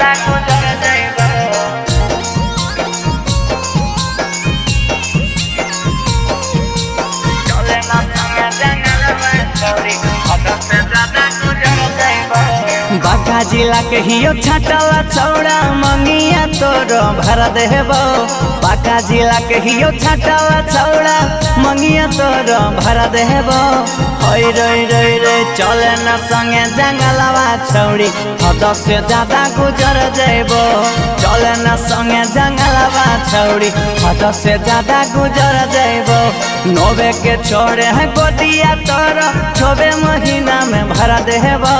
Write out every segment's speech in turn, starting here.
ज्यादा गुजर जाइबो चले ना संगे जंगलवा छौरी हद से ज्यादा गुजर जाइबो बांका जिला के हियो छाटला छौड़ा मंगिया तोरो भर देबो बांका जिला के हियो छाटला छौड़ा मंगिया तोरो भर देबो होई रोई रोई रे चले ना संगे जंगलवा छौड़ी हद से ज्यादा गुजर जाइबो चले ना संगे जंगलवा छौड़ी हद से ज्यादा गुजर जाइबो नोबे के छोड़े है गोदिया तोरो छोबे महीना में भर देबो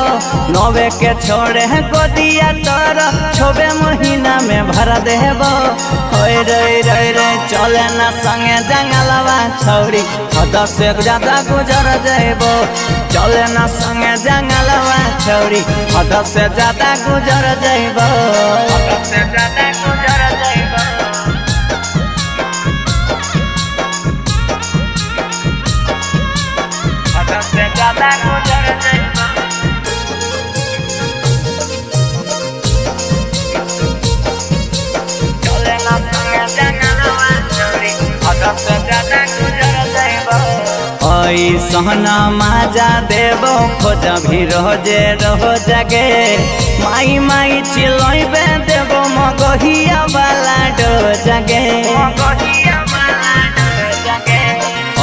नोबे के छोड़े है गोदिया तोरो छोबे महीना में भर देबो होई रोई रोई रे चले ना संगे जंगलवा छौड़ी हद से ज्यादा गुजर जाइबो चले ना संगे जंगलवा छौड़ी हद से ज्यादा गुजर जाइबो हद से ज्यादा गुजर जाइबो हद से ज्यादा गुजर जाइबो चले ना संगे जंगलवा छौड़ी हद से ज्यादा गुजर जाइबो ओई सहना माजा देबो खोज भी रोजे रहो जगे माई माई चिलोइबे देबो मगहिया वाला डो जगे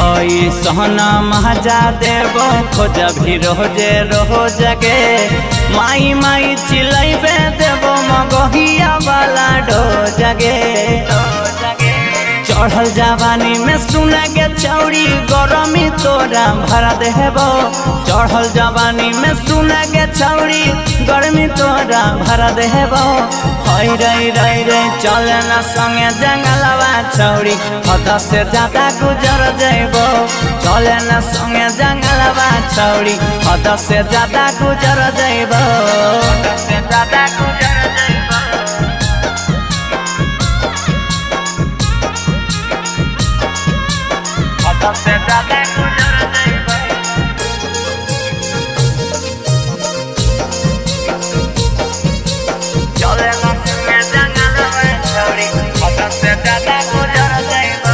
ओई सहना माजा देबो खोज भी रोजे रहो जगे माई माई चिलोइबे देबो मगहिया वाला डो जगे चढ़ल जवानी में सुना के छौड़ी गरमी तोरा भर देबो चढ़ल जवानी में सुना के छौड़ी गर्मी तोरा भर देबो हई रई रई रे चले ना संगे जंगलवा छौड़ी हद से ज्यादा गुजर जाइबो चले ना संगे जंगलवा छौड़ी हद से ज्यादा गुजर जाइबो हद से ज्यादा गुजर जाइबो हद से ज्यादा गुजर जाइबो चले ना संगे जंगलवा छौड़ी हद से ज्यादा गुजर जाइबो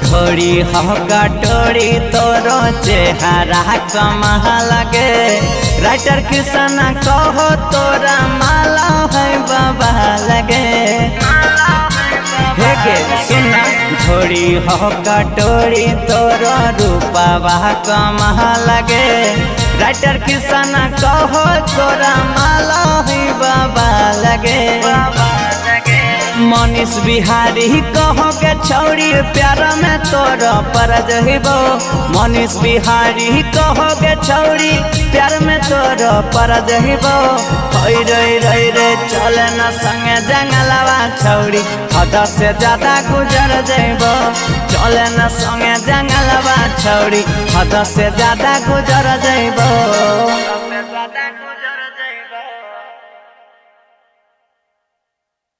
ढोड़ी हका टोड़ी तोरो चेहरा कमह लगे राइटर कृष्णा कहो तोरा माला है बाबा लगे हेगे सुना ढोड़ी हका टोड़ी तोरो रूपवा कमह लगे राइटर कृष्णा कहो तोरा माला है बाबा लगे मनीष बिहारी कहो के छौड़ी प्यार में तोरो पर जइबो मनीष बिहारी कहो के छौड़ी प्यार में तोरो पर जइबो होई रोई रोई रे चले ना संगे जंगलवा छौड़ी हद से ज्यादा गुजर जाइबो चले ना संगे जंगलवा छौड़ी हद से ज्यादा गुजर जाइबो।